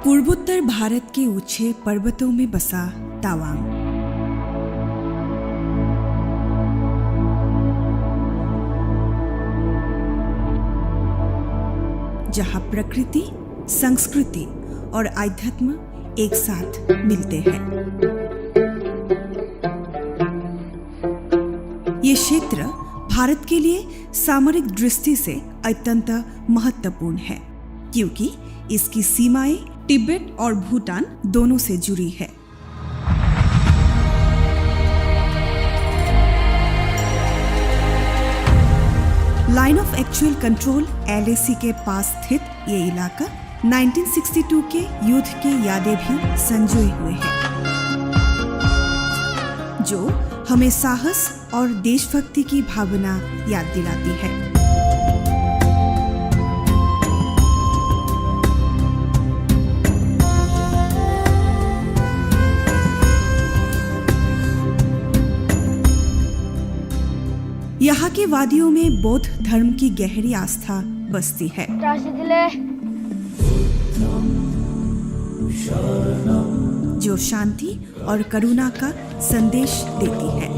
पूर्वोत्तर भारत के ऊंचे पर्वतों में बसा तावांग। जहां प्रकृति, संस्कृति और आध्यात्म एक साथ मिलते हैं। ये क्षेत्र भारत के लिए सामरिक दृष्टि से अत्यंत महत्वपूर्ण है, क्योंकि इसकी सीमाएं तिब्बत और भूटान दोनों से जुड़ी है। Line of actual control LAC के पास स्थित ये इलाका 1962 के युद्ध की यादें भी संजोए हुए है, जो हमें साहस और देशभक्ति की भावना याद दिलाती है। यहाँ की वादियों में बौद्ध धर्म की गहरी आस्था बसती है, जो शांति और करुणा का संदेश देती है।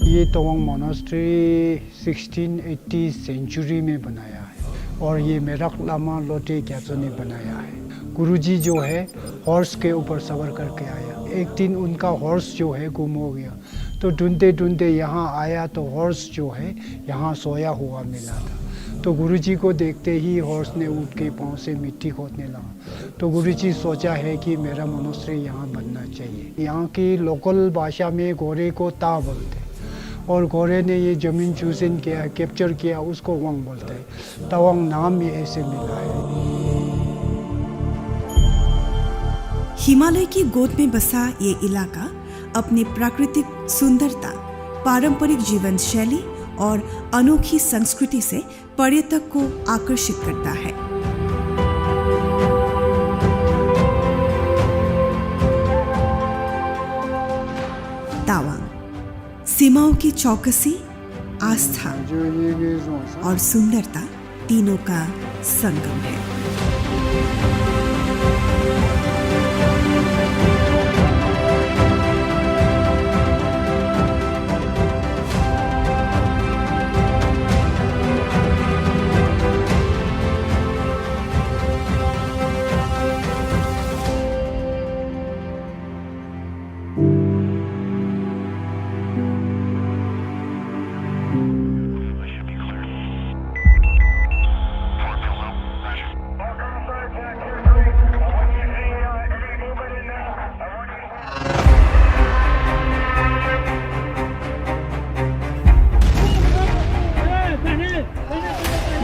ये तवांग मोनास्ट्री 1680 सेंचुरी में बनाया है और ये मेरक लामा लोटे ग्यात्सो ने बनाया है। गुरुजी जो है हॉर्स के ऊपर सवार करके आया। एक दिन उनका हॉर्स जो है गुम हो गया, तो ढूंढते ढूंढते यहाँ आया तो हॉर्स जो है यहाँ सोया हुआ मिला था। तो गुरुजी को देखते ही हॉर्स ने उठ के पाँव से मिट्टी खोदने लगा। तो गुरुजी सोचा है कि मेरा मोनास्ट्री यहाँ बनना चाहिए। यहाँ की लोकल भाषा में घोड़े को ता बोलते हैं और घोड़े ने ये ज़मीन चूजन किया, कैप्चर किया, उसको वांग बोलते हैं। तवांग नाम ये ऐसे मिला है। हिमालय की गोद में बसा ये इलाका अपनी प्राकृतिक सुंदरता, पारंपरिक जीवन शैली और अनोखी संस्कृति से पर्यटक को आकर्षित करता है। तावांग सीमाओं की चौकसी, आस्था और सुंदरता तीनों का संगम है।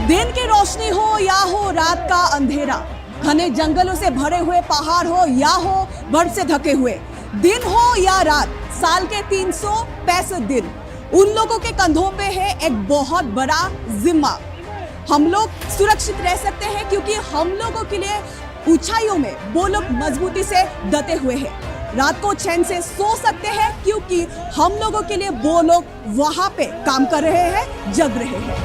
दिन की रोशनी हो या हो रात का अंधेरा, घने जंगलों से भरे हुए पहाड़ हो या हो बर्फ से ढके हुए, दिन हो या रात, साल के 365 दिन उन लोगों के कंधों पे है एक बहुत बड़ा जिम्मा। हम लोग सुरक्षित रह सकते हैं क्योंकि हम लोगों के लिए ऊंचाइयों में वो लोग मजबूती से डटे हुए हैं। रात को चैन से सो सकते हैं क्योंकि हम लोगों के लिए वो लोग वहां पे काम कर रहे हैं, जग रहे हैं।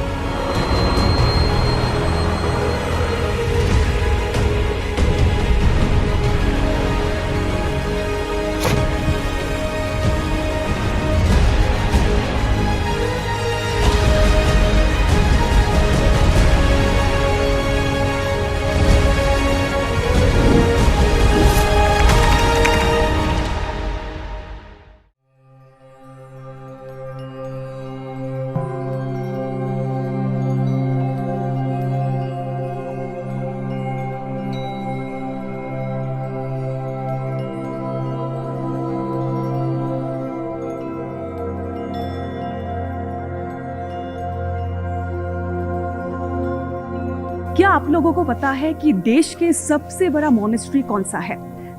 क्या आप लोगों को पता है कि देश के सबसे बड़ा मोनेस्ट्री कौन सा है?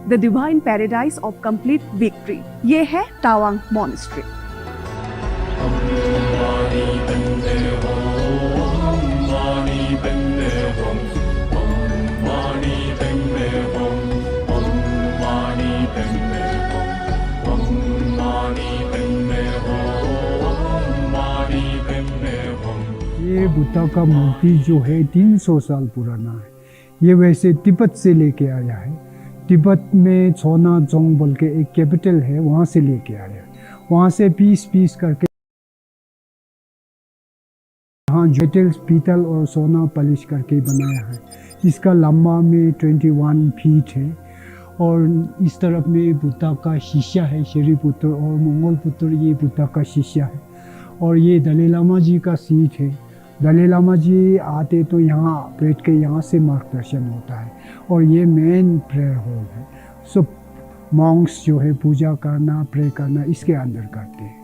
The divine paradise of complete victory, ये है तावांग मोनेस्ट्री। ये बुद्धा का मूर्ति जो है 300 साल पुराना है। ये वैसे तिब्बत से लेके आया है। तिब्बत में सोना जोंग बोल के एक कैपिटल है, वहाँ से लेके आया। वहाँ से पीस करके हाँ मेटल्स पीतल और सोना पॉलिश करके बनाया है। इसका लंबा में 21 फीट है और इस तरफ में बुद्धा का शीशा है, शरीपुत्र और मंगोल पुत्र, ये बुद्धा का शीशा है। और ये दलाई लामा जी का सीट है। दलाई लामा जी आते तो यहाँ बैठ के यहाँ से मार्गदर्शन होता है और ये मेन प्रेयर हॉल है। सब मॉन्क्स जो है पूजा करना, प्रे करना इसके अंदर करते हैं।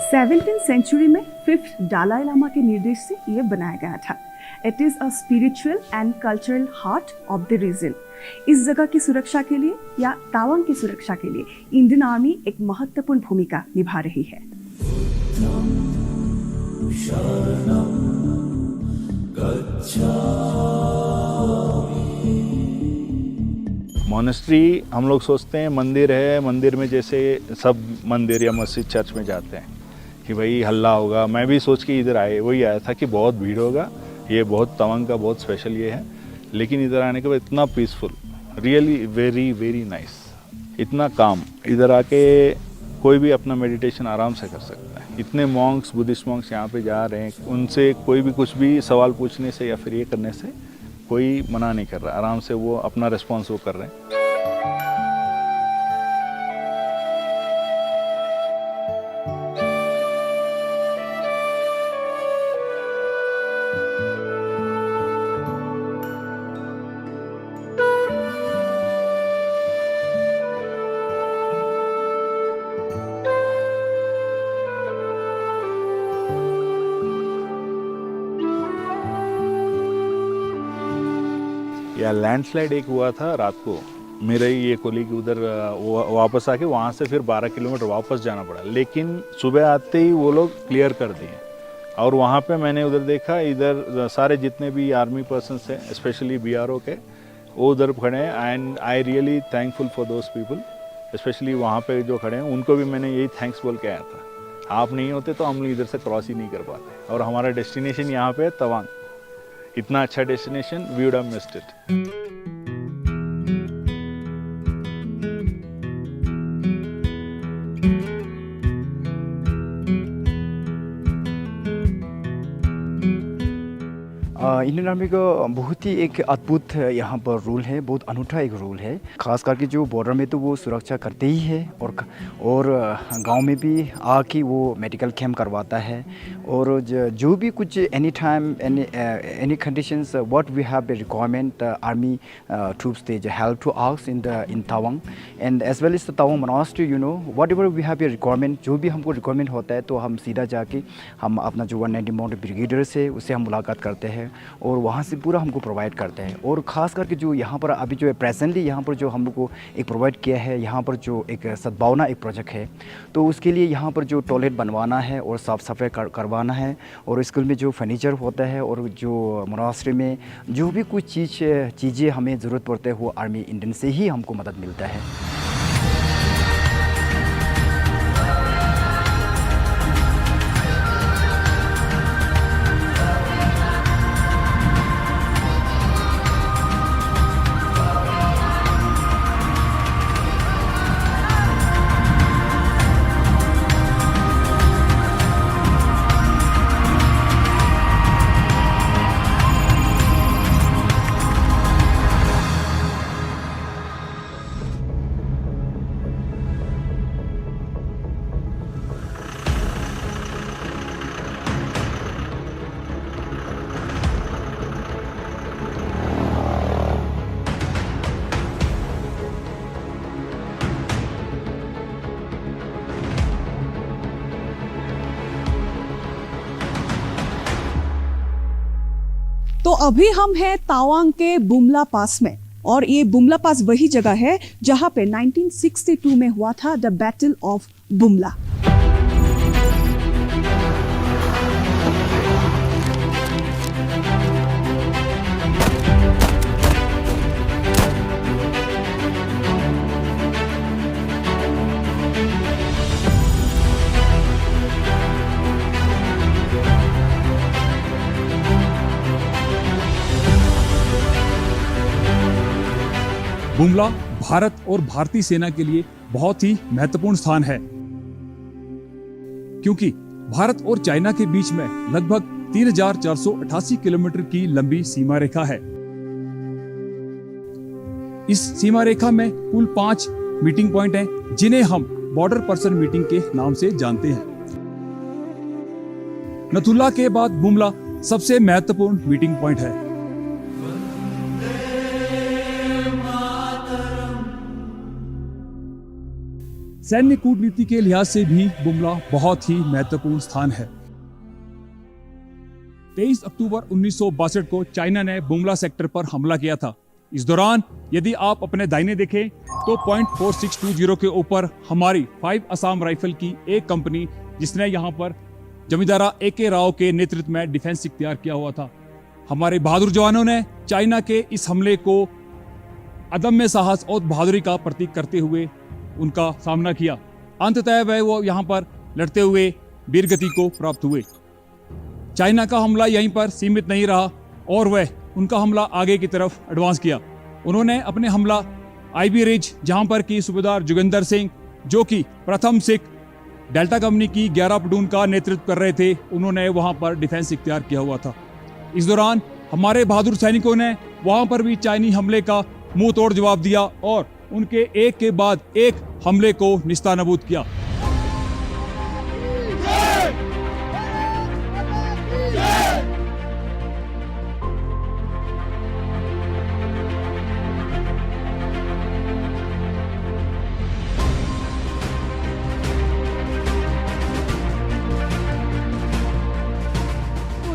सेवनटीन सेंचुरी में 5th डालाई लामा के निर्देश से यह बनाया गया था। It is a spiritual and cultural heart of the region. इस जगह की सुरक्षा के लिए या तावांग की सुरक्षा के लिए इंडियन आर्मी एक महत्वपूर्ण भूमिका निभा रही है। मोनेस्ट्री हम लोग सोचते हैं मंदिर है, मंदिर में जैसे सब मंदिर या मस्जिद चर्च में जाते हैं कि भाई हल्ला होगा। मैं भी सोच के इधर वही आया था कि बहुत भीड़ होगा, ये बहुत तवांग का बहुत स्पेशल ये है। लेकिन इधर आने के बाद इतना peaceful, really very very nice, इतना काम। इधर आके कोई भी अपना मेडिटेशन आराम से कर सकता है। इतने मॉन्क्स, बुद्धिस्ट मॉन्क्स यहाँ पे जा रहे हैं, उनसे कोई भी कुछ भी सवाल पूछने से या फिर ये करने से कोई मना नहीं कर रहा, आराम से वो अपना रिस्पॉन्स वो कर रहे हैं। या लैंडस्लाइड एक हुआ था रात को, मेरे ही ये कोलीग उधर वापस आके वहाँ से फिर 12 किलोमीटर वापस जाना पड़ा। लेकिन सुबह आते ही वो लोग क्लियर कर दिए और वहाँ पे मैंने उधर देखा, इधर सारे जितने भी आर्मी पर्सन्स हैं, स्पेशली BRO के, वो उधर खड़े हैं। And I really thankful for those people, specially वहाँ पे जो खड़े हैं उनको भी मैंने यही थैंक्स बोल के आया था। आप नहीं होते तो हम लोग इधर से क्रॉस ही नहीं कर पाते। और हमारा डेस्टिनेशन यहाँ पे है तवांग, इतना अच्छा destination, we would have missed it. Indian army का बहुत ही एक अद्भुत यहाँ पर रूल है, बहुत अनूठा एक रूल है। खास करके जो बॉर्डर में तो वो सुरक्षा करते ही है और गांव में भी आके वो मेडिकल कैंप करवाता है। और जो भी कुछ any time any conditions what we have the requirement, army troops they help to ask in Tawang and as well is the Tawang monastery, you know whatever we have a requirement, जो भी हमको requirement होता है तो हम सीधा जाके हम अपना जो 190 माउंटेड ब्रिगेडियर से उससे हम मुलाकात करते हैं और वहाँ से पूरा हमको प्रोवाइड करते हैं। और ख़ास करके जो यहाँ पर अभी जो है प्रेजेंटली यहाँ पर जो हम लोग को एक प्रोवाइड किया है, यहाँ पर जो एक सद्भावना एक प्रोजेक्ट है, तो उसके लिए यहाँ पर जो टॉयलेट बनवाना है और साफ़ सफाई करवाना है और स्कूल में जो फर्नीचर होता है और जो मोनास्ट्री में जो भी कुछ चीज़ें हमें ज़रूरत पड़ता है वो आर्मी इंडियन से ही हमको मदद मिलता है। तो अभी हम हैं तावांग के बुमला पास में और ये बुमला पास वही जगह है जहां पे 1962 में हुआ था the battle of Bumla. Bumla Bharat और भारतीय सेना के लिए बहुत ही महत्वपूर्ण स्थान है, क्योंकि भारत और चाइना के बीच में लगभग 3488 किलोमीटर की लंबी सीमा रेखा है। इस सीमा रेखा में कुल 5 मीटिंग पॉइंट हैं, जिन्हें हम बॉर्डर पर्सन मीटिंग के नाम से जानते हैं। नथुला के बाद बुमला सबसे महत्वपूर्ण मीटिंग पॉइंट है। सैन्य कूटनीति के लिहाज से भी बुमला बहुत ही महत्वपूर्ण स्थान है। 23 अक्टूबर 1962 को चाइना ने बुमला सेक्टर पर हमला किया था। इस दौरान यदि आप अपने दाहिने देखें तो पॉइंट 4620 के ऊपर हमारी 5 असम राइफल की एक कंपनी, जिसने यहाँ पर जमींदारा AK राव के नेतृत्व में डिफेंस इख्तियार किया हुआ था। हमारे बहादुर जवानों ने चाइना के इस हमले को अदम्य साहस और बहादुरी का प्रतीक करते हुए उनका सामना किया। अंततः वह वो यहाँ पर लड़ते हुए वीरगति को प्राप्त हुए। चाइना का हमला यहीं पर सीमित नहीं रहा और वह उनका हमला आगे की तरफ एडवांस किया। उन्होंने अपने हमला IB रिज, जहां पर की सूबेदार जोगिंदर सिंह, जो कि प्रथम सिख डेल्टा कंपनी की 11 प्लटून का नेतृत्व कर रहे थे, उन्होंने वहां पर डिफेंस इख्तियार किया हुआ था। इस दौरान हमारे बहादुर सैनिकों ने वहां पर भी चाइनी हमले का मुंह तोड़ जवाब दिया और उनके एक के बाद एक हमले को निस्तानाबूद किया।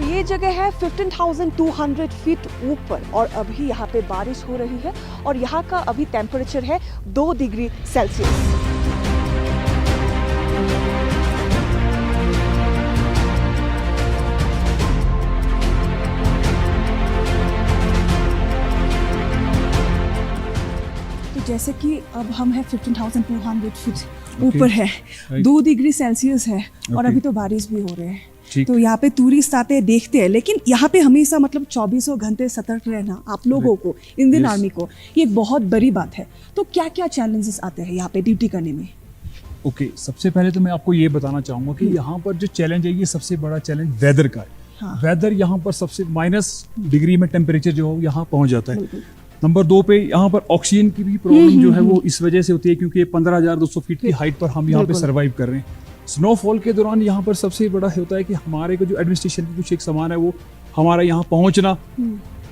ये जगह है 15,200 फीट ऊपर और अभी यहाँ पे बारिश हो रही है और यहाँ का अभी टेम्परेचर है 2 डिग्री सेल्सियस। तो जैसे कि अब हम है 15,200 फीट ऊपर है, 2 डिग्री सेल्सियस है और अभी तो बारिश भी हो रहे हैं। तो यहाँ पे टूरिस्ट आते हैं, देखते हैं, लेकिन यहाँ पे हमेशा मतलब 24 घंटे सतर्क रहना आप लोगों को, इंडियन आर्मी को, ये एक बहुत बड़ी बात है। तो क्या क्या चैलेंजेस आते हैं यहाँ पे ड्यूटी करने में? ओके, सबसे पहले तो मैं आपको ये बताना चाहूँगा कि यहाँ पर जो चैलेंज है, ये सबसे बड़ा चैलेंज वेदर का है। हाँ। वेदर यहाँ पर सबसे -, डिग्री में टेम्परेचर जो यहाँ पहुँच जाता है। नंबर 2 पे यहाँ पर ऑक्सीजन की भी प्रॉब्लम जो है वो इस वजह से होती है क्योंकि 15,200 फीट की हाइट पर हम यहाँ पे सर्वाइव कर रहे हैं। स्नोफॉल के दौरान यहाँ पर सबसे बड़ा होता है कि हमारे को जो एडमिनिस्ट्रेशन की कुछ एक सामान है वो हमारा यहाँ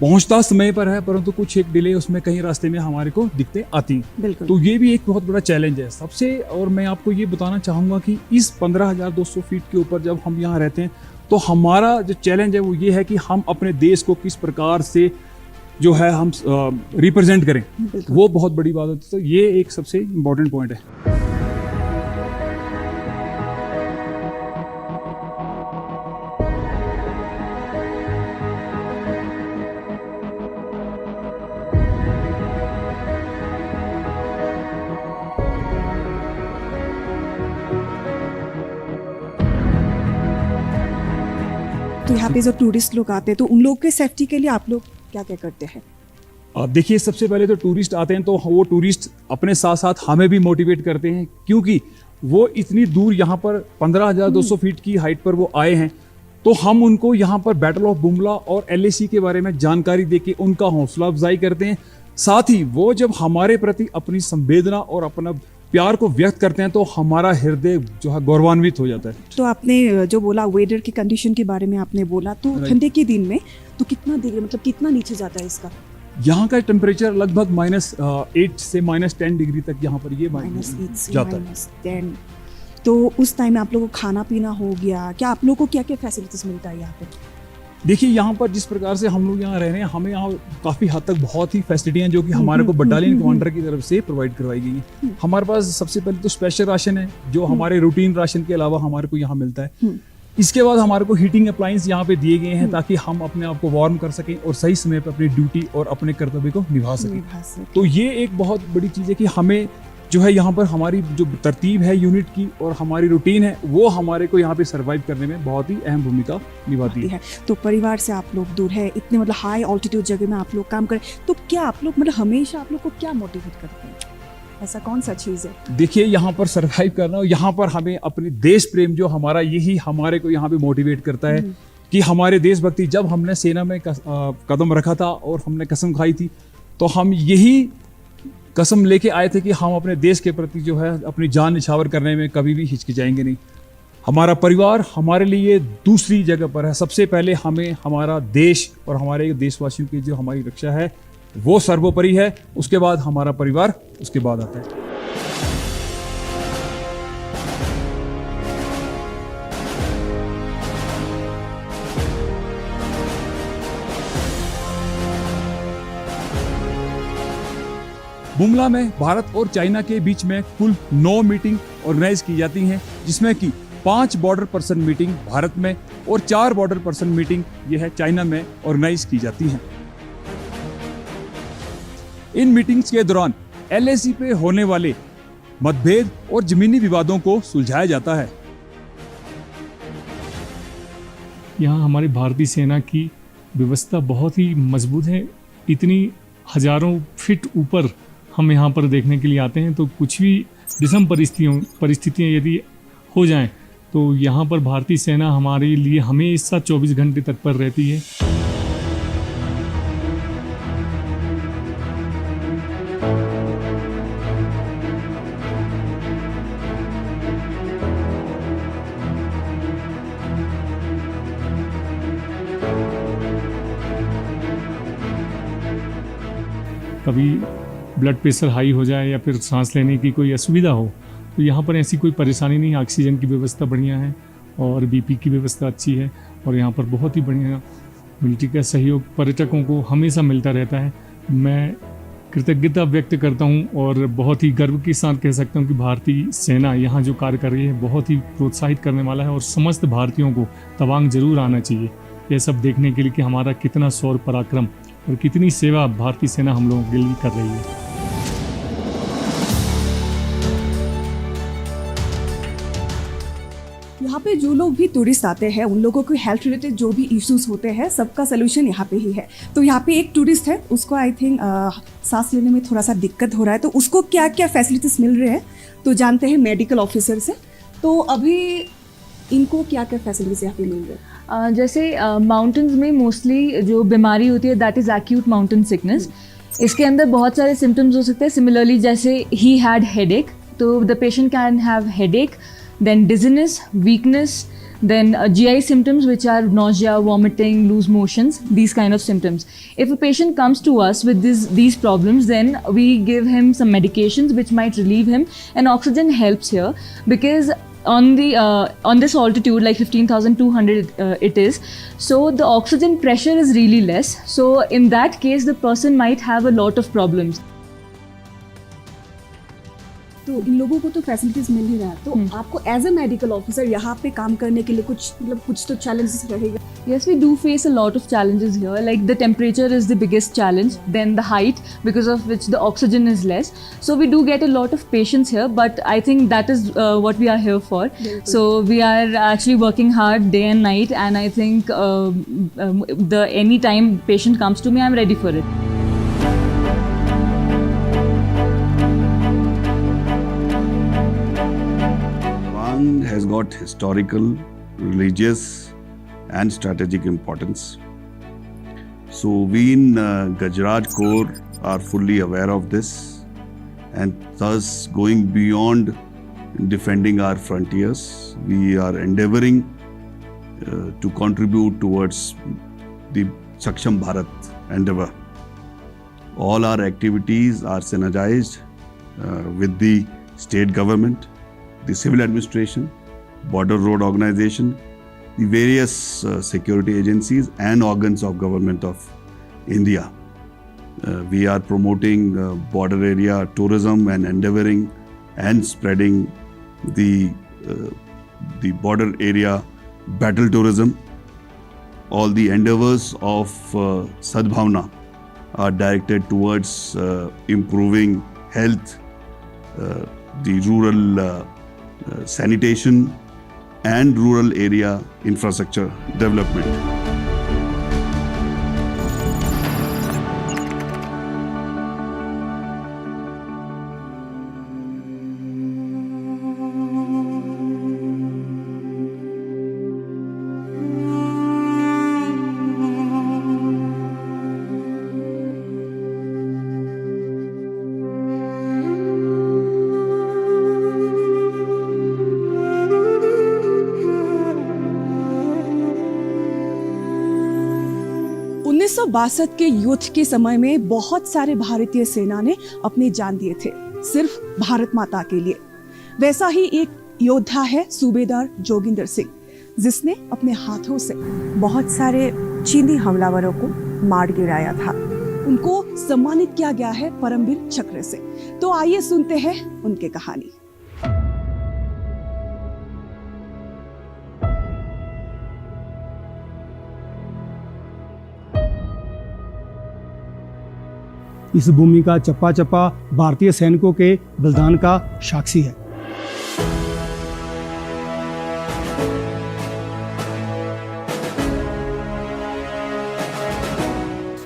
पहुँचता समय पर है, परंतु कुछ एक डिले उसमें कहीं रास्ते में हमारे को दिक्कतें आती हैं। तो ये भी एक बहुत बड़ा चैलेंज है सबसे। और मैं आपको ये बताना चाहूँगा कि इस 15,200 फीट के ऊपर जब हम यहाँ रहते हैं तो हमारा जो चैलेंज है वो ये है कि हम अपने देश को किस प्रकार से जो है हम रिप्रेजेंट करें, वो बहुत बड़ी बात होती है। तो ये एक सबसे इम्पोर्टेंट पॉइंट है। तो यहाँ पे जो टूरिस्ट लोग आते हैं तो उन लोगों के सेफ्टी के लिए आप लोग क्या क्या करते हैं? देखिए, सबसे पहले तो टूरिस्ट आते हैं तो वो टूरिस्ट अपने साथ साथ हमें भी मोटिवेट करते हैं, क्योंकि वो इतनी दूर यहाँ पर 15,200 फीट की हाइट पर वो आए हैं। तो हम उनको यहाँ पर बैटल ऑफ बुमला और LAC के बारे में जानकारी देके उनका हौसला अफजाई करते हैं। साथ ही वो जब हमारे प्रति अपनी संवेदना और अपना प्यार को व्यक्त करते हैं तो हमारा हृदय जो है गौरवान्वित हो जाता है। तो आपने जो बोला वेदर की कंडीशन के बारे में आपने बोला, तो ठंडे के दिन में तो कितना डिग्री, मतलब कितना नीचे जाता है इसका? यहाँ का टेम्परेचर लगभग -8 से -10 डिग्री तक यहाँ पर ये -8 से जाता है। -10। तो उस टाइम में आप लोगों को खाना पीना हो गया, क्या आप लोगों को क्या क्या फैसिलिटीज मिलता है यहाँ पे? देखिए, यहाँ पर जिस प्रकार से हम लोग यहाँ रह रहे हैं, हमें यहाँ काफ़ी हद तक बहुत ही फैसिलिटी हैं जो कि हमारे को बटालियन कमांडर की तरफ से प्रोवाइड करवाई गई हैं। हमारे पास सबसे पहले तो स्पेशल राशन है जो हमारे रूटीन राशन के अलावा हमारे को यहाँ मिलता है। इसके बाद हमारे को हीटिंग अप्लायंस यहाँ पे दिए गए हैं ताकि हम अपने आप को वार्म कर सकें और सही समय पर अपनी ड्यूटी और अपने कर्तव्य को निभा सकें। तो ये एक बहुत बड़ी चीज़ है कि हमें जो है यहाँ पर हमारी जो तरतीब है यूनिट की और हमारी रूटीन है वो हमारे को यहाँ पे सरवाइव करने में बहुत ही अहम भूमिका निभाती है। तो परिवार से आप लोग दूर है, इतने मतलब हाई ऑल्टीट्यूड जगह में आप लोग काम करें, तो क्या आप लोग मतलब हमेशा आप लोग को क्या मोटिवेट करते हैं? ऐसा कौन सा चीज़ है? देखिए यहाँ पर सरवाइव करना और यहाँ पर हमें अपने देश प्रेम जो हमारा यही हमारे को यहाँ पे मोटिवेट करता है कि हमारे देशभक्ति जब हमने सेना में कदम रखा था और हमने कसम खाई थी तो हम यही कसम लेके आए थे कि हम अपने देश के प्रति जो है अपनी जान निछावर करने में कभी भी हिचकिचाएंगे नहीं। हमारा परिवार हमारे लिए दूसरी जगह पर है। सबसे पहले हमें हमारा देश और हमारे देशवासियों की जो हमारी रक्षा है वो सर्वोपरि है, उसके बाद हमारा परिवार, उसके बाद आता है। बुमला में भारत और चाइना के बीच में कुल 9 मीटिंग ऑर्गेनाइज की जाती हैं, जिसमें कि 5 बॉर्डर पर्सन मीटिंग भारत में और 4 बॉर्डर पर्सन मीटिंग यह है चाइना में ऑर्गेनाइज की जाती हैं। इन मीटिंग्स के दौरान LAC पे होने वाले मतभेद और जमीनी विवादों को सुलझाया जाता है। यहाँ हमारी भारतीय सेना की व्यवस्था बहुत ही मजबूत है। इतनी हजारों फीट ऊपर हम यहाँ पर देखने के लिए आते हैं, तो कुछ भी विषम परिस्थितियाँ यदि हो जाएं तो यहाँ पर भारतीय सेना हमारे लिए हमेशा 24 घंटे तत्पर रहती है। कभी ब्लड प्रेशर हाई हो जाए या फिर सांस लेने की कोई असुविधा हो तो यहाँ पर ऐसी कोई परेशानी नहीं। ऑक्सीजन की व्यवस्था बढ़िया है और BP की व्यवस्था अच्छी है और यहाँ पर बहुत ही बढ़िया मिलिट्री का सहयोग पर्यटकों को हमेशा मिलता रहता है। मैं कृतज्ञता व्यक्त करता हूँ और बहुत ही गर्व के साथ कह सकता हूँ कि भारतीय सेना यहाँ जो कार्य कर रही है बहुत ही प्रोत्साहित करने वाला है और समस्त भारतीयों को तवांग जरूर आना चाहिए ये सब देखने के लिए कि हमारा कितना शौर्य पराक्रम और कितनी सेवा भारतीय सेना हम लोगों के लिए कर रही है। यहाँ पे जो लोग भी टूरिस्ट आते हैं उन लोगों को हेल्थ रिलेटेड जो भी इश्यूज होते हैं सबका सोल्यूशन यहाँ पे ही है। तो यहाँ पे एक टूरिस्ट है, उसको आई थिंक सांस लेने में थोड़ा सा दिक्कत हो रहा है, तो उसको क्या क्या फैसिलिटीज मिल रहे हैं तो जानते हैं मेडिकल ऑफिसर से। तो अभी इनको क्या क्या फैसिलिटीज यहाँ पे मिल रहे हैं? जैसे माउंटेन्स में मोस्टली जो बीमारी होती है that is acute mountain sickness. इसके अंदर बहुत सारे सिम्टम्स हो सकते हैं। सिमिलरली जैसे ही हैड हेडेक, तो the patient can have headache, then dizziness, weakness, then GI symptoms which are nausea, vomiting, loose motions, these kind of symptoms. If a patient comes to us with these problems, then we give him some medications which might relieve him, and oxygen helps here because on this altitude like 15,200 it is, so the oxygen pressure is really less, so in that case the person might have a lot of problems. तो इन लोगों को तो facilities मिल ही रहा है, तो आपको as a medical officer यहाँ पे काम करने के लिए कुछ तो चैलेंजेस रहेगा? Yes, we do face a lot of challenges here. Like the temperature is the biggest challenge, then the height, because of which the oxygen is less. So we do get a lot of patients here, but I think that is what we are here for. So we are actually working hard day and night, and I think any time patient comes to me, I'm ready for it. Has got historical, religious and strategic importance. So we in Gajraj Corps are fully aware of this, and thus going beyond defending our frontiers, we are endeavoring to contribute towards the Saksham Bharat endeavor. All our activities are synergized with the state government, the civil administration, border road organization, the various security agencies and organs of government of India. We are promoting border area tourism and endeavoring and spreading the border area battle tourism. All the endeavors of Sadbhavna are directed towards improving health the rural sanitation and rural area infrastructure development. बासठ के युद्ध के समय में बहुत सारे भारतीय सेना ने अपनी जान दिए थे सिर्फ भारत माता के लिए। वैसा ही एक योद्धा है सूबेदार जोगिंदर सिंह, जिसने अपने हाथों से बहुत सारे चीनी हमलावरों को मार गिराया था। उनको सम्मानित किया गया है परमवीर चक्र से। तो आइए सुनते हैं उनकी कहानी। इस भूमि का चप्पा चप्पा भारतीय सैनिकों के बलिदान का साक्षी है।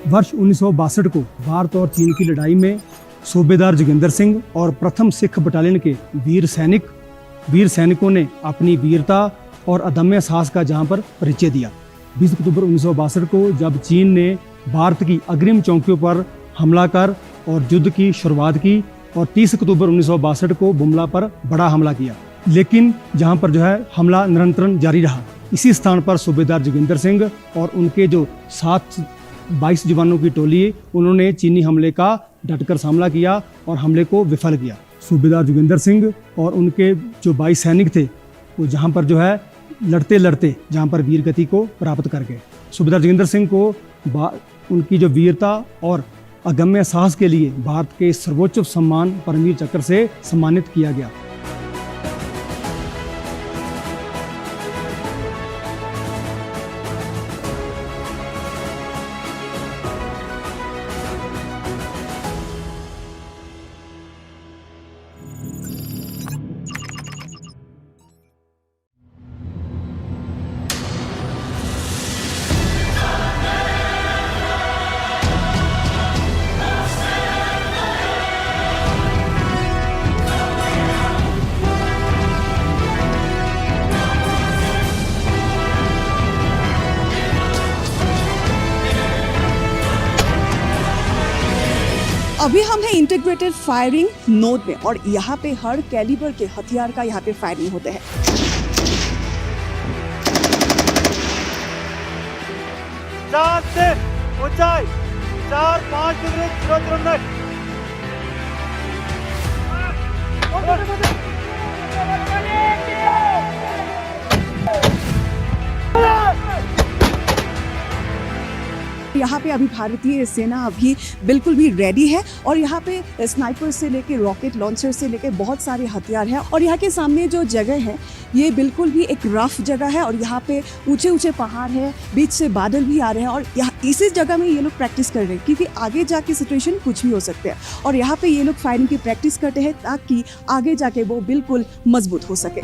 वर्ष 1962 को भारत और चीन की लड़ाई में सूबेदार जोगिंदर सिंह और प्रथम सिख बटालियन के वीर सैनिकों ने अपनी वीरता और अदम्य साहस का जहां पर परिचय दिया। 20 अक्टूबर 1962 को जब चीन ने भारत की अग्रिम चौकियों पर हमला कर और युद्ध की शुरुआत की और 30 अक्टूबर 1962 को बुमला पर बड़ा हमला किया, लेकिन जहां पर हमला निरंतर जारी रहा। इसी स्थान पर सूबेदार जोगिंदर सिंह और उनके जो 22 जवानों की टोली, उन्होंने चीनी हमले का डटकर सामना किया और हमले को विफल किया। सूबेदार जोगिंदर सिंह और उनके जो 22 सैनिक थे वो जहां पर लड़ते लड़ते जहां पर वीर गति को प्राप्त कर गए। सूबेदार जोगिंदर सिंह को उनकी जो वीरता और अगम्य साहस के लिए भारत के सर्वोच्च सम्मान परमवीर चक्र से सम्मानित किया गया। अभी हम हैं इंटीग्रेटेड फायरिंग नोड में और यहाँ पे हर कैलिबर के हथियार का यहाँ पे फायरिंग होते हैं। ऊंचाई 4-5 डिग्री 0 मिनट। यहाँ पे अभी भारतीय सेना अभी बिल्कुल भी रेडी है और यहाँ पे स्नाइपर से लेके रॉकेट लॉन्चर से लेके बहुत सारे हथियार हैं। और यहाँ के सामने जो जगह है ये बिल्कुल भी एक रफ जगह है और यहाँ पे ऊंचे ऊंचे पहाड़ है, बीच से बादल भी आ रहे हैं और यहाँ इसी जगह में ये लोग प्रैक्टिस कर रहे हैं क्योंकि आगे जाके सिचुएशन कुछ भी हो सकते हैं। और यहाँ पे ये लोग फायरिंग की प्रैक्टिस करते हैं ताकि आगे जाके वो बिल्कुल मजबूत हो सके।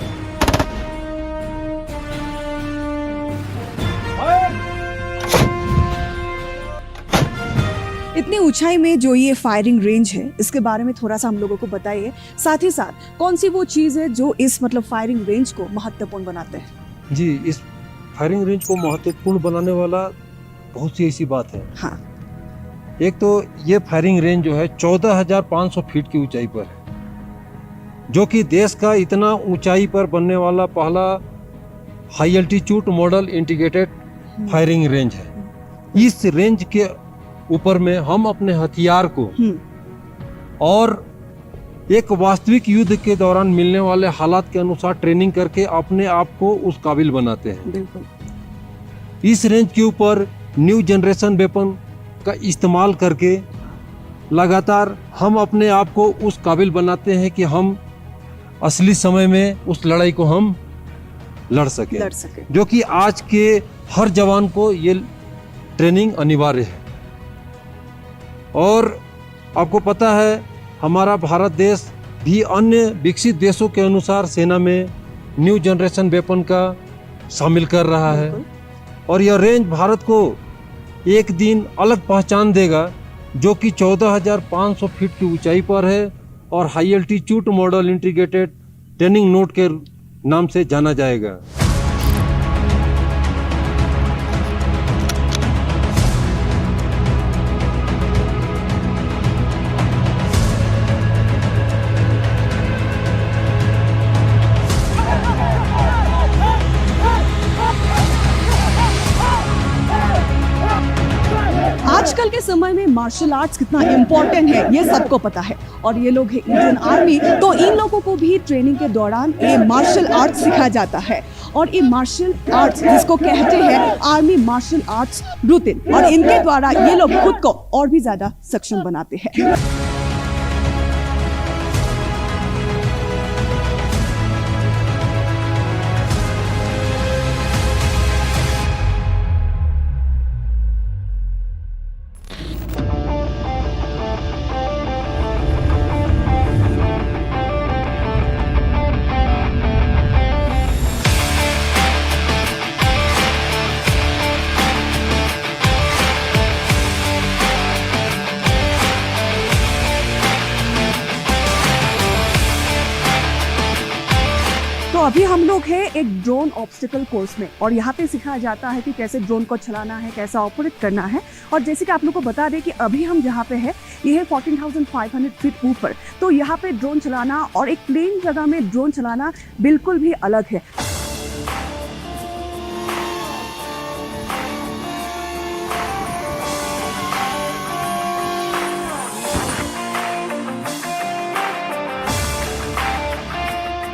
इतनी ऊंचाई में जो ये फायरिंग रेंज है इसके बारे में थोड़ा सा हम लोगों को बताइए। साथ ही साथ कौन सी वो चीज़ है जो इस फायरिंग रेंज को महत्वपूर्ण बनाते हैं? जी, इस फायरिंग रेंज को महत्वपूर्ण बनाने वाला बहुत सी ऐसी बात है। हाँ। एक तो ये फायरिंग रेंज जो है 14,500 फीट की ऊंचाई पर है, जो कि देश का इतना ऊंचाई पर बनने वाला पहला high altitude model integrated firing range है। इस रेंज के ऊपर में हम अपने हथियार को और एक वास्तविक युद्ध के दौरान मिलने वाले हालात के अनुसार ट्रेनिंग करके अपने आप को उस काबिल बनाते हैं। बिल्कुल। इस रेंज के ऊपर न्यू जनरेशन वेपन का इस्तेमाल करके लगातार हम अपने आप को उस काबिल बनाते हैं कि हम असली समय में उस लड़ाई को हम लड़ सके। जो कि आज के हर जवान को ये ट्रेनिंग अनिवार्य है। और आपको पता है हमारा भारत देश भी अन्य विकसित देशों के अनुसार सेना में न्यू जनरेशन वेपन का शामिल कर रहा है और यह रेंज भारत को एक दिन अलग पहचान देगा, जो कि 14,500 फीट की ऊंचाई पर है और high altitude model integrated training node के नाम से जाना जाएगा। आजकल के समय में मार्शल आर्ट्स कितना इम्पोर्टेंट है ये सबको पता है और ये लोग है इंडियन आर्मी, तो इन लोगों को भी ट्रेनिंग के दौरान ये मार्शल आर्ट्स सिखाया जाता है और ये मार्शल आर्ट्स जिसको कहते हैं आर्मी मार्शल आर्ट्स रूटीन, और इनके द्वारा ये लोग खुद को और भी ज्यादा सक्षम बनाते हैं। तो अभी हम लोग हैं एक ड्रोन ऑब्स्टिकल कोर्स में और यहाँ पे सिखाया जाता है कि कैसे ड्रोन को चलाना है, कैसा ऑपरेट करना है। और जैसे कि आप लोग को बता दें कि अभी हम जहाँ पे है ये है 14,500 फीट ऊपर, तो यहाँ पे ड्रोन चलाना और एक प्लेन जगह में ड्रोन चलाना बिल्कुल भी अलग है।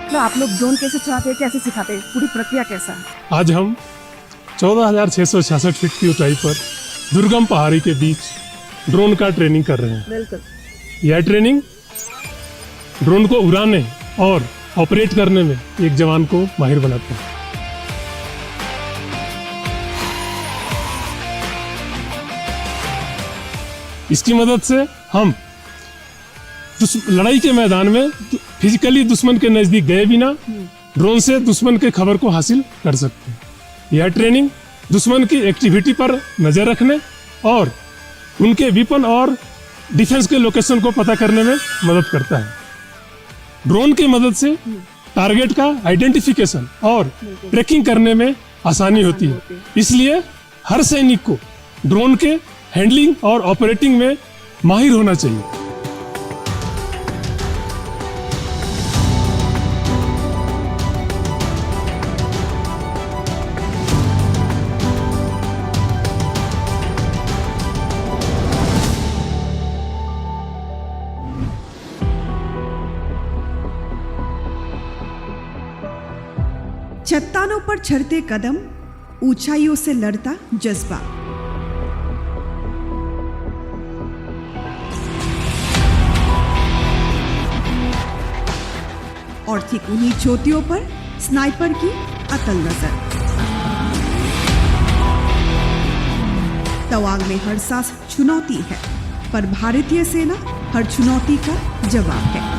तो आप लोग ड्रोन कैसे चलाते हैं, कैसे सिखाते हैं, पूरी प्रक्रिया कैसा है? आज हम 14,666 फीट की ऊंचाई पर दुर्गम पहाड़ी के बीच ड्रोन का ट्रेनिंग कर रहे हैं। बिल्कुल। यह ट्रेनिंग ड्रोन को उड़ाने और ऑपरेट करने में एक जवान को माहिर बनाता है। इसकी मदद से हम लड़ाई के मैदान में फिजिकली दुश्मन के नजदीक गए बिना ड्रोन से दुश्मन के खबर को हासिल कर सकते हैं। यह ट्रेनिंग दुश्मन की एक्टिविटी पर नजर रखने और उनके वेपन और डिफेंस के लोकेशन को पता करने में मदद करता है। ड्रोन की मदद से टारगेट का आइडेंटिफिकेशन और ट्रैकिंग करने में आसानी होती है। इसलिए हर सैनिक को ड्रोन के हैंडलिंग और ऑपरेटिंग में माहिर होना चाहिए। चट्टानों पर चढ़ते कदम, ऊंचाइयों से लड़ता जज्बा। और ठीक उन्हीं चोटियों पर स्नाइपर की अतल नजर। तवांग में हर सांस चुनौती है, पर भारतीय सेना हर चुनौती का जवाब है।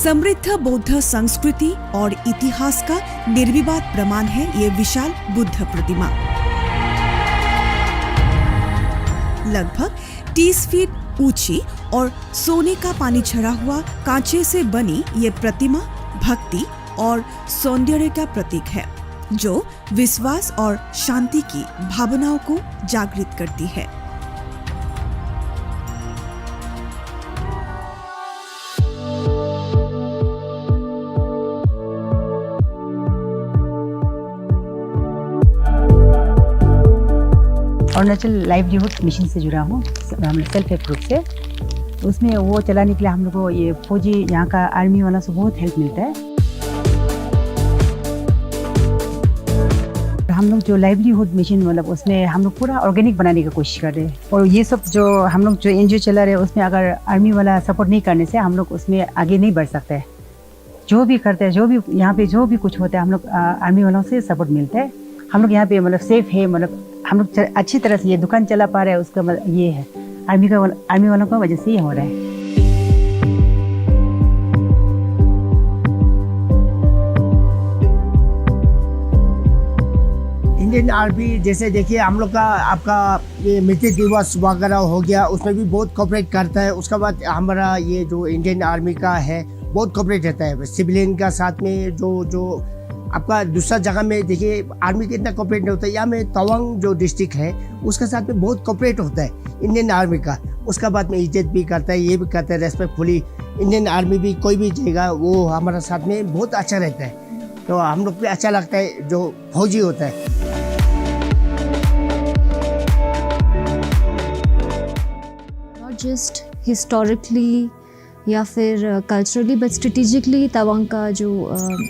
समृद्ध बौद्ध संस्कृति और इतिहास का निर्विवाद प्रमाण है ये विशाल बुद्ध प्रतिमा। लगभग 30 फीट ऊंची और सोने का पानी झरा हुआ कांचे से बनी ये प्रतिमा भक्ति और सौंदर्य का प्रतीक है, जो विश्वास और शांति की भावनाओं को जागृत करती है। अरुणाचल लाइवलीहुड मिशन से जुड़ा हूँ, सेल्फ हेल्प ग्रुप से। उसमें वो चलाने के लिए हम लोग को ये फौजी यहाँ का आर्मी वाला से बहुत हेल्प मिलता है। हम लोग जो लाइवलीहुड मिशन मतलब उसमें हम लोग पूरा ऑर्गेनिक बनाने की कोशिश कर रहे हैं। और ये सब जो हम लोग जो एनजीओ चला रहे हैं उसमें अगर आर्मी वाला सपोर्ट नहीं करने से हम लोग उसमें आगे नहीं बढ़ सकते हैं। जो भी करते हैं, जो भी यहाँ पे जो भी कुछ होता है, हम लोग आर्मी वालों से सपोर्ट मिलता है। हम लोग यहाँ पे मतलब सेफ है, मतलब हम लोग अच्छी तरह से ये दुकान चला पा रहे हैं, उसका मतलब ये है आर्मी वालों की वजह से ये हो रहा है। इंडियन आर्मी जैसे देखिए हम लोग का आपका ये मृत्यु दिवस वगैरह हो गया, उसमें भी बहुत कोऑपरेट करता है। उसके बाद हमारा ये जो इंडियन आर्मी का है बहुत कोऑपरेट रहता है सिविलियन का साथ में। जो आपका दूसरा जगह में देखिए आर्मी का इतना कोऑपरेट नहीं होता है। यहाँ में तवांग जो डिस्ट्रिक्ट है उसके साथ में बहुत कोऑपरेट होता है इंडियन आर्मी का। उसका बाद में इज्जत भी करता है, ये भी करता है रेस्पेक्टफुली। इंडियन आर्मी भी कोई भी जाएगा वो हमारा साथ में बहुत अच्छा रहता है, तो हम लोग भी अच्छा लगता है जो फौजी होता है। जस्ट हिस्टोरिकली या फिर कल्चरली बट स्ट्रेटेजिकली तवांग का जो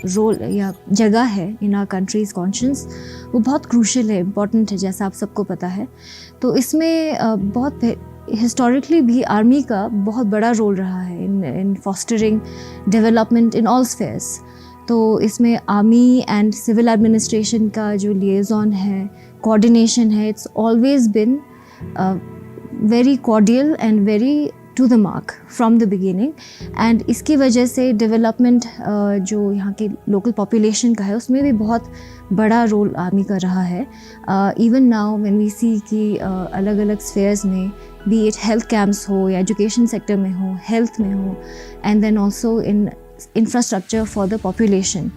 रोल या जगह है इन आवर कंट्रीज़ कॉन्शियस वो बहुत क्रूशल है, इम्पॉर्टेंट है, जैसा आप सबको पता है। तो इसमें बहुत हिस्टोरिकली भी आर्मी का बहुत बड़ा रोल रहा है in fostering development in all spheres. तो इसमें आर्मी एंड सिविल एडमिनिस्ट्रेशन का जो लिएजॉन है, कोऑर्डिनेशन है, it's always been very cordial and very to the mark from the beginning। and इसकी वजह से डेवलपमेंट जो यहाँ के लोकल पॉपुलेशन का है उसमें भी बहुत बड़ा रोल आर्मी का रहा है। इवन नाउ व्हेन वी सी कि अलग अलग स्फेयर्स में बी इट हेल्थ कैंप्स हो या एजुकेशन सेक्टर में हो, हेल्थ में हो, and then also in infrastructure for the population,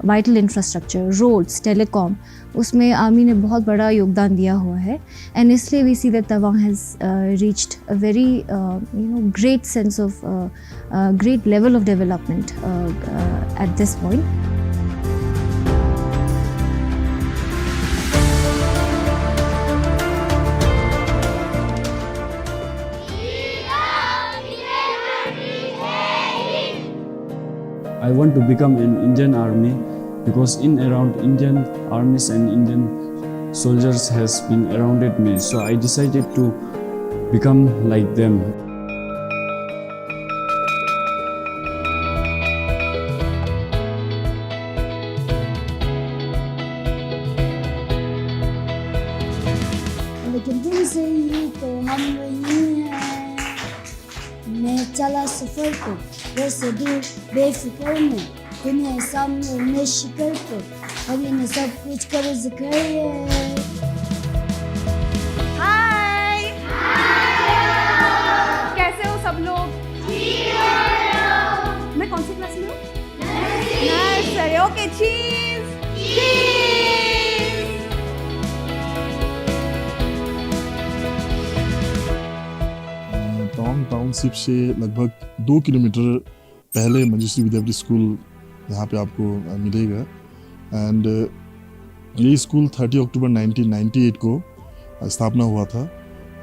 vital infrastructure, roads, telecom, उसमें आर्मी ने बहुत बड़ा योगदान दिया हुआ है। एंड इसलिए we see that Tawang has reached a very great sense of great level of development at this point. I want to become an Indian Army because in around Indian armies and Indian soldiers has been surrounded me, so I decided to become like them. लेकिन तुमसे ही तो हम वही हैं। मैं चला सफर को घर से दूर बेफिक्र में, दुनिया सामने में शिकर को, अभी ने सब कुछ कर जिक्र है। हाय कैसे हो सब लोग? मैं कौन सी क्लास में हूँ? नर्सरी। ओके, चीज। तवांग टाउनशिप से लगभग 2 किलोमीटर पहले मंजूश्री विद्यापीठ स्कूल यहाँ पे आपको मिलेगा। एंड ये स्कूल 30 अक्टूबर 1998 को स्थापना हुआ था।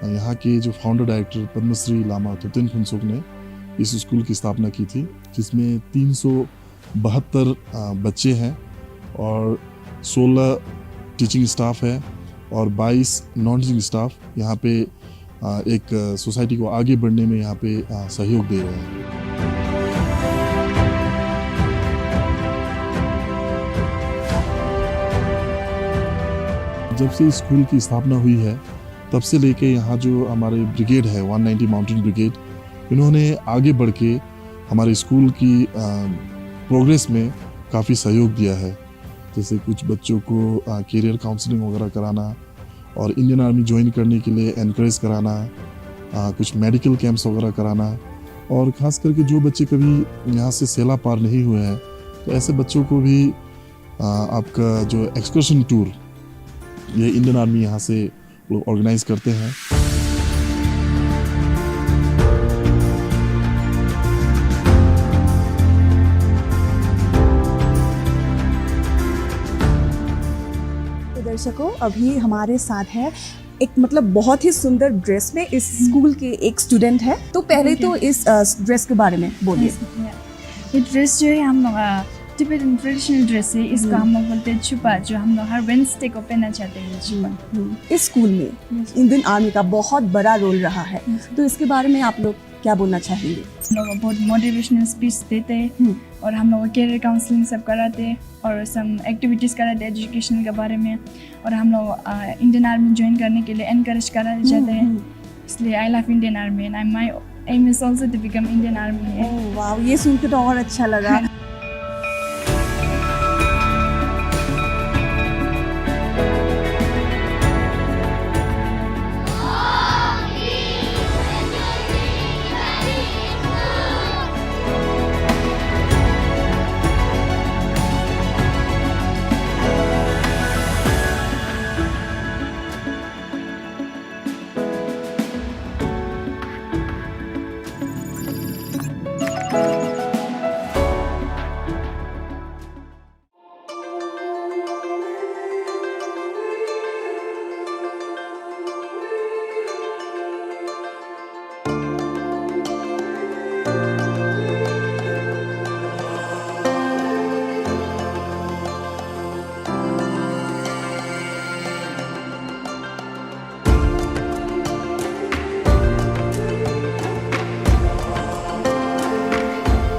यहाँ के जो फाउंडर डायरेक्टर पद्मश्री लामा तुतिन फुनसुक ने इस स्कूल की स्थापना की थी, जिसमें 372 बच्चे हैं और 16 टीचिंग स्टाफ है और 22 नॉन टीचिंग स्टाफ यहाँ पे एक सोसाइटी को आगे बढ़ने में यहाँ पे सहयोग दे रहे हैं। जब से इस स्कूल की स्थापना हुई है तब से लेके यहाँ जो हमारे ब्रिगेड है 190 माउंटेन ब्रिगेड, इन्होंने आगे बढ़ के हमारे स्कूल की प्रोग्रेस में काफ़ी सहयोग दिया है। जैसे कुछ बच्चों को कैरियर काउंसलिंग वगैरह कराना और इंडियन आर्मी ज्वाइन करने के लिए एनकरेज कराना, कुछ मेडिकल कैंप्स वगैरह कराना, और ख़ास करके जो बच्चे कभी यहाँ से सेला पार नहीं हुए हैं तो ऐसे बच्चों को भी आपका जो एक्सकर्शन टूर ये इंडियन आर्मी यहाँ से लोग ऑर्गेनाइज करते हैं। दर्शकों, अभी हमारे साथ है एक मतलब बहुत ही सुंदर ड्रेस में इस स्कूल के एक स्टूडेंट है, तो पहले तो इस ड्रेस के बारे में बोलिए। ये ड्रेस जो है हम लोग टिबेटन ट्रेडिशनल ड्रेस है, इसको हम लोग बोलते हैं छुपा, जो हम लोग हर वेडनेसडे को पहनना चाहते हैं छुपा। इस स्कूल में इंडियन आर्मी का बहुत बड़ा रोल रहा है, तो इसके बारे में आप लोग क्या बोलना चाहेंगे? हम लोग बहुत मोटिवेशनल स्पीच देते हैं और हम लोग कैरियर काउंसलिंग सब कराते हैं और सम एक्टिविटीज़ कराते हैं एजुकेशन के बारे में, और हम लोग इंडियन आर्मी ज्वाइन करने के लिए एनकरेज कराते जाते हैं। इसलिए I love Indian army and my aim is also to become Indian army. वाह, ये सुन के तो और अच्छा लगा।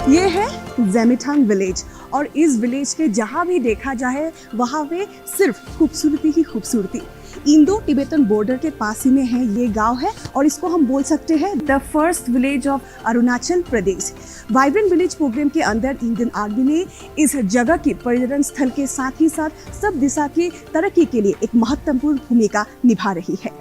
ये है ज़ेमिथांग विलेज, और इस विलेज के जहाँ भी देखा जाए वहाँ पे सिर्फ खूबसूरती ही खूबसूरती। इंडो टिबेटन बॉर्डर के पास ही में है ये गांव है, और इसको हम बोल सकते हैं the first village of Arunachal Pradesh. Vibrant village program के अंदर इंडियन आर्मी ने इस जगह की पर्यटन स्थल के साथ ही साथ सब दिशा की तरक्की के लिए एक महत्वपूर्ण भूमिका निभा रही है।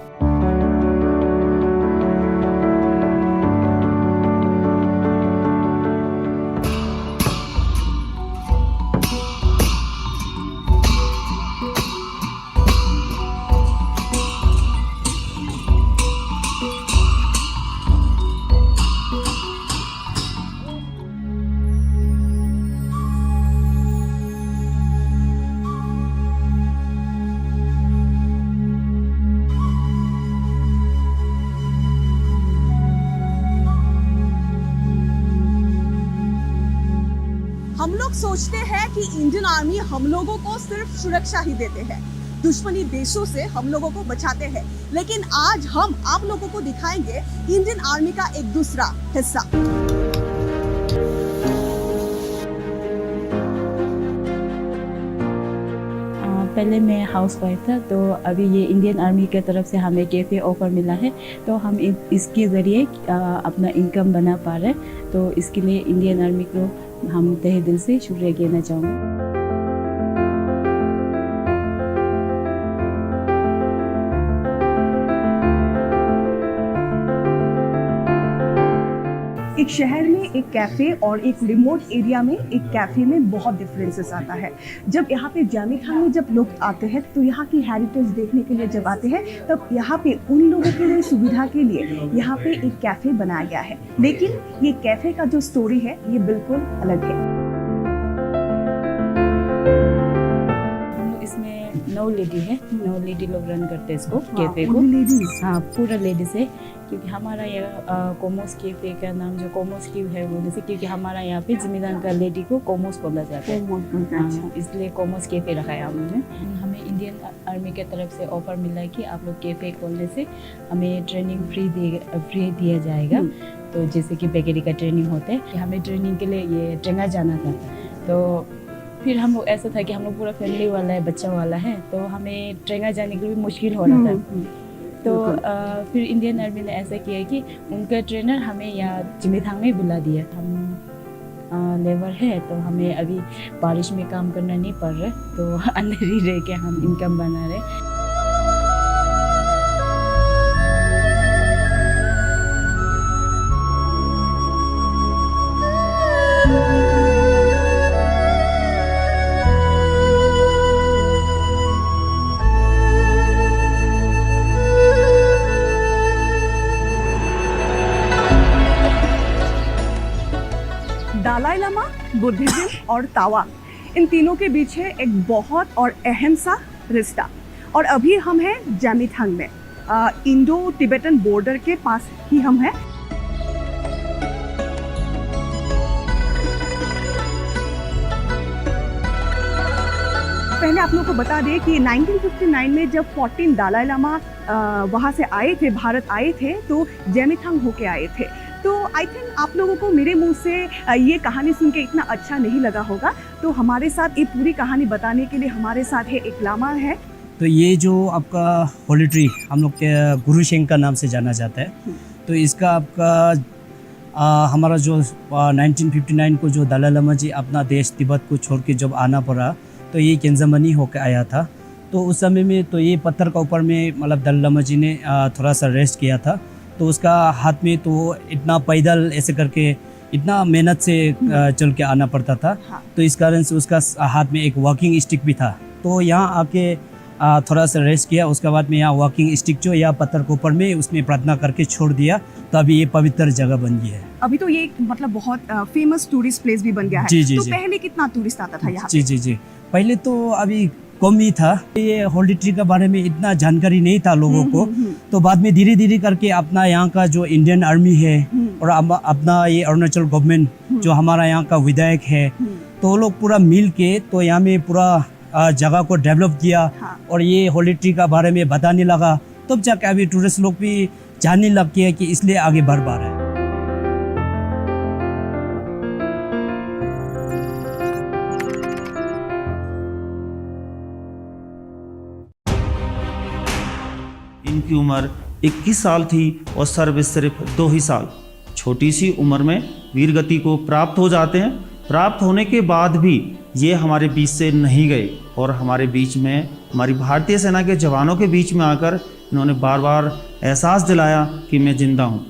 हम लोग सोचते हैं कि इंडियन आर्मी हम लोगों को सिर्फ सुरक्षा ही देते हैं, दुश्मनी देशों से हम लोगों को बचाते हैं, लेकिन आज हम आप लोगों को दिखाएंगे इंडियन आर्मी का एक दूसरा हिस्सा। पहले मैं हाउस वाइफ था, तो अभी ये इंडियन आर्मी की तरफ से हमें कैफ़े ऑफ़र मिला है, तो हम इसके ज़रिए अपना इनकम बना पा रहे हैं। तो इसके लिए इंडियन आर्मी को हम तहे दिल से शुक्रिया कहना चाहूँगा। एक शहर में एक कैफ़े और एक रिमोट एरिया में एक कैफ़े में बहुत डिफरेंसेस आता है। जब यहाँ पे ज़ेमिथांग में जब लोग आते हैं तो यहाँ की हेरिटेज देखने के लिए जब आते हैं, तब यहाँ पे उन लोगों के लिए सुविधा के लिए यहाँ पे एक कैफ़े बनाया गया है। लेकिन ये कैफ़े का जो स्टोरी है ये बिल्कुल अलग है। इसमें 9 लेडी है, 9 लेडी लोग रन करते हैं इसको कैफ़े को। हाँ, पूरा लेडीज है, क्योंकि हमारा यहाँ कोमोस कैफ़े का नाम जो कोमोस क्यों है वो जैसे क्योंकि हमारा यहाँ पे ज़ेमिथांग का लेडी को कोमोस बोला जाता है, इसलिए कोमोस कैफ़े रखा है हमने। हमें इंडियन आर्मी की तरफ से ऑफ़र मिला है कि आप लोग कैफ़े खोलने से हमें ट्रेनिंग फ्री दिया जाएगा। तो जैसे कि बेकरी का ट्रेनिंग होता है कि हमें ट्रेनिंग के लिए ये ट्रेंगा जाना था, तो फिर हम लोग ऐसा था कि हम लोग पूरा फैमिली वाला है, बच्चा वाला है, तो हमें ट्रेंगा जाने के लिए मुश्किल हो रहा था। तो फिर इंडियन आर्मी ने ऐसा किया कि उनका ट्रेनर हमें यहाँ ज़ेमिथांग में बुला दिया। हम लेबर है, तो हमें अभी बारिश में काम करना नहीं पड़ रहा, तो अंदर ही रह के हम इनकम बना रहे। दलाई लामा, बुद्धिज्म और तावांग, इन तीनों के बीच है एक बहुत और अहम सा रिश्ता। और अभी हम हैं ज़ेमिथांग में। इंडो तिब्बतन बॉर्डर के पास ही हम हैं। पहले आप लोगों को बता दें कि 1959 में जब 14 दलाई लामा वहाँ से आए थे, भारत आए थे, तो जेमिथांग होके आए थे। तो आई थिंक आप लोगों को मेरे मुंह से ये कहानी सुन के इतना अच्छा नहीं लगा होगा। तो हमारे साथ ये पूरी कहानी बताने के लिए हमारे साथ है एक लामा है। तो ये जो आपका होली ट्री हम लोग के गुरु शेंग का नाम से जाना जाता है। तो इसका आपका हमारा जो 1959 को जो दलाई लामा जी अपना देश तिब्बत को छोड़ के जब आना पड़ा, तो ये केंजामनी होकर आया था। तो उस समय में तो ये पत्थर का ऊपर में मतलब दलाई लामा जी ने थोड़ा सा रेस्ट किया था। तो उसका हाथ में तो इतना पैदल ऐसे करके इतना मेहनत से चल के आना पड़ता था। तो इस कारण से उसका हाथ में एक वॉकिंग स्टिक भी था। तो यहाँ आके थोड़ा सा रेस्ट किया, उसके बाद में यहाँ वॉकिंग स्टिक जो या पत्थर के ऊपर में उसमें प्रार्थना करके छोड़ दिया। तो अभी ये पवित्र जगह बन गई है। अभी तो ये मतलब बहुत फेमस टूरिस्ट प्लेस भी बन गया है। जी, जी, तो जी। पहले कितना टूरिस्ट आता था यहाँ जी जी जी पहले तो अभी कम ही था। ये होली ट्री के बारे में इतना जानकारी नहीं था लोगों को। तो बाद में धीरे धीरे करके अपना यहाँ का जो इंडियन आर्मी है और अपना ये अरुणाचल गवर्नमेंट जो हमारा यहाँ का विधायक है, तो वो लोग पूरा मिल के तो यहाँ में पूरा जगह को डेवलप किया और ये होली ट्री का बारे में बताने लगा। तब जाके अभी टूरिस्ट लोग भी जानने लग गए कि इसलिए आगे बढ़ पा रहे हैं। इनकी उम्र 21 साल थी और सर्विस सिर्फ 2 ही साल। छोटी सी उम्र में वीरगति को प्राप्त हो जाते हैं। प्राप्त होने के बाद भी ये हमारे बीच से नहीं गए और हमारे बीच में हमारी भारतीय सेना के जवानों के बीच में आकर इन्होंने बार बार एहसास दिलाया कि मैं जिंदा हूँ।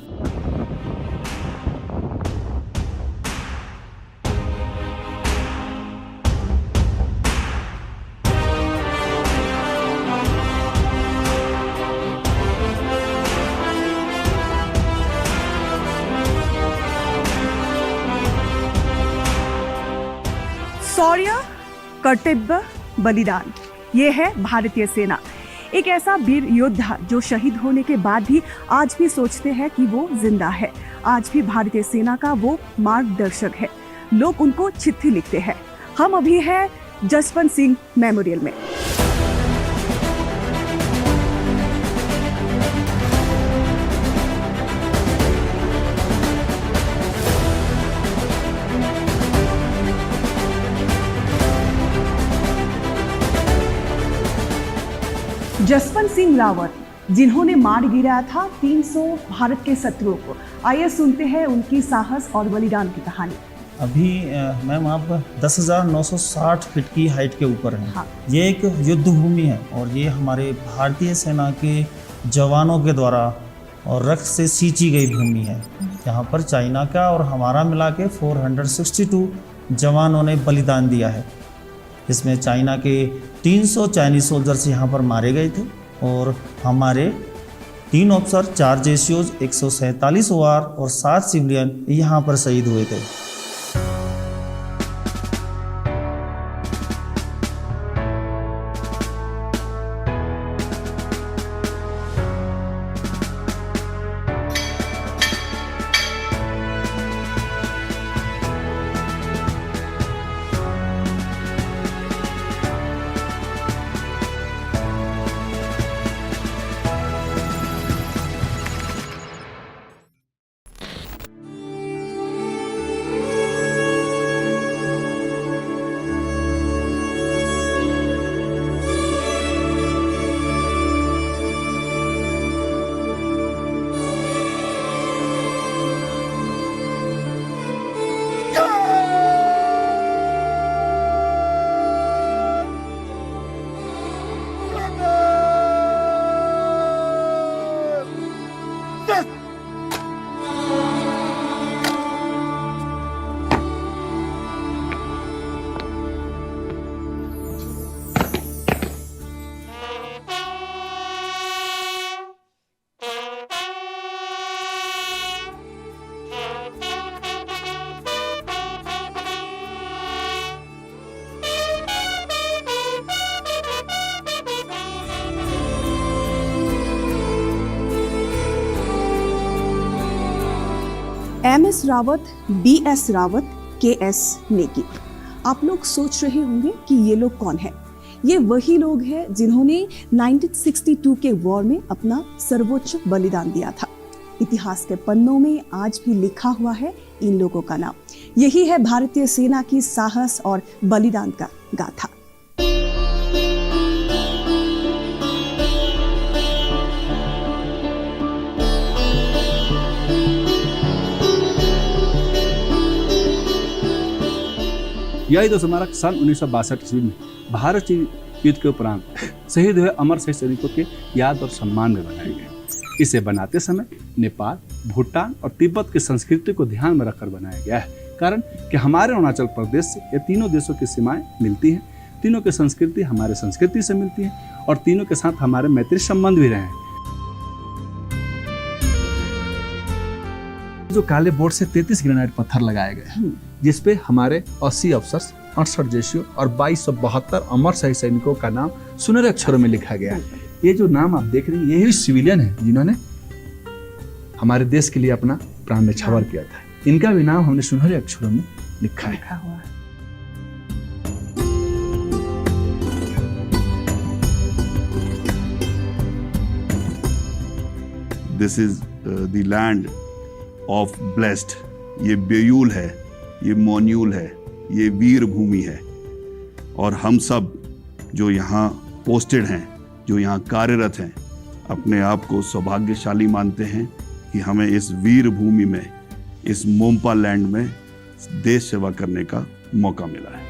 शौर्य, कर्तव्य, बलिदान, ये है भारतीय सेना। एक ऐसा वीर योद्धा जो शहीद होने के बाद भी आज भी सोचते हैं कि वो जिंदा है। आज भी भारतीय सेना का वो मार्गदर्शक है। लोग उनको चिट्ठी लिखते हैं। हम अभी हैं जसवंत सिंह मेमोरियल में। जसवंत सिंह रावत, जिन्होंने मार गिराया था 300 भारत के शत्रुओं को। आइए सुनते हैं उनकी साहस और बलिदान की कहानी। अभी मैम आप 10,960 फीट की हाइट के ऊपर हैं। हाँ। ये एक युद्ध भूमि है और ये हमारे भारतीय सेना के जवानों के द्वारा और रक्त से सींची गई भूमि है। यहाँ पर चाइना का और हमारा मिला के 462 जवानों ने बलिदान दिया है। इसमें चाइना के 300 चाइनीज सोल्जर्स यहाँ पर मारे गए थे और हमारे 3 ऑफिसर, 4 जेसीओज, 147 OR और 7 सिविलियन यहाँ पर शहीद हुए थे। MS Rawat, BS Rawat, KS Negi. आप लोग सोच रहे होंगे कि ये लोग कौन हैं? ये वही लोग हैं जिन्होंने 1962 के वॉर में अपना सर्वोच्च बलिदान दिया था। इतिहास के पन्नों में आज भी लिखा हुआ है इन लोगों का नाम। यही है भारतीय सेना की साहस और बलिदान का गाथा। यही तो स्मारक सन 1962 ईस्वी में भारत चीन युद्ध के उपरांत शहीद हुए अमर शहीद सैनिकों के याद और सम्मान में बनाए गए। इसे बनाते समय नेपाल, भूटान और तिब्बत की संस्कृति को ध्यान में रखकर बनाया गया है। कारण कि हमारे अरुणाचल प्रदेश से ये तीनों देशों की सीमाएं मिलती हैं, तीनों की संस्कृति हमारे संस्कृति से मिलती है और तीनों के साथ हमारे मैत्री संबंध भी रहे हैं। जो काले बोर्ड से 33 ग्रेनाइट पत्थर लगाए गए जिसपे हमारे 80 अफसर्स, 68 जेशियो और 2272 अमर शहीद सैनिकों का नाम सुनहरे अक्षरों में लिखा गया है। ये जो नाम आप देख रहे हैं यही सिविलियन है जिन्होंने हमारे देश के लिए अपना प्राण न्यौछावर किया था। इनका भी नाम हमने सुनहरे अक्षरों में लिखा है। This is the land of blessed. ये बेयूल है, ये मोन्यूल है, ये वीर भूमि है और हम सब जो यहाँ पोस्टेड हैं, जो यहाँ कार्यरत हैं, अपने आप को सौभाग्यशाली मानते हैं कि हमें इस वीर भूमि में, इस मोम्पा लैंड में देश सेवा करने का मौका मिला है।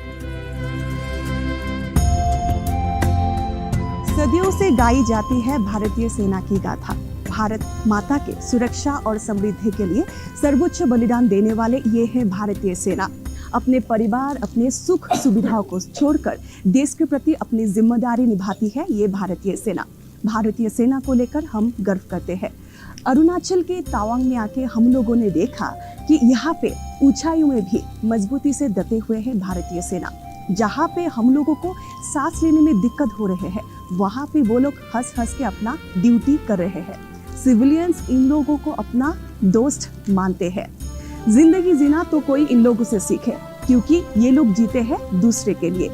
सदियों से गाई जाती है भारतीय सेना की गाथा। भारत माता के सुरक्षा और समृद्धि के लिए सर्वोच्च बलिदान देने वाले ये है भारतीय सेना। अपने परिवार, अपने सुख सुविधाओं को छोड़कर देश के प्रति अपनी जिम्मेदारी निभाती है ये भारतीय सेना। भारतीय सेना को लेकर हम गर्व करते हैं। अरुणाचल के तावांग में आके हम लोगों ने देखा कि यहाँ पे ऊंचाइयों में भी मजबूती से डटे हुए हैं भारतीय सेना। जहाँ पे हम लोगों को सांस लेने में दिक्कत हो रहे हैं वहाँ पे वो लोग हंस हंस के अपना ड्यूटी कर रहे हैं। सिविलियंस इन लोगों को अपना दोस्त मानते हैं। जिंदगी जीना तो कोई इन लोगों से सीखे, क्योंकि ये लोग जीते हैं दूसरे के लिए।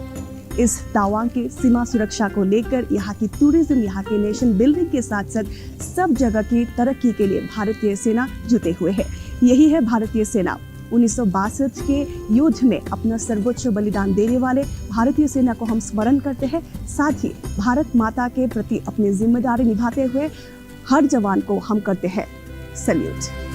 इस तावांग की सीमा सुरक्षा को लेकर यहाँ की टूरिज्म, यहाँ के नेशन बिल्डिंग के साथ साथ सब जगह की तरक्की के लिए भारतीय सेना जुटे हुए है। यही है भारतीय सेना। 1962 के युद्ध में अपना सर्वोच्च बलिदान देने वाले भारतीय सेना को हम स्मरण करते हैं। साथ ही भारत माता के प्रति अपनी जिम्मेदारी निभाते हुए हर जवान को हम करते हैं सल्यूट।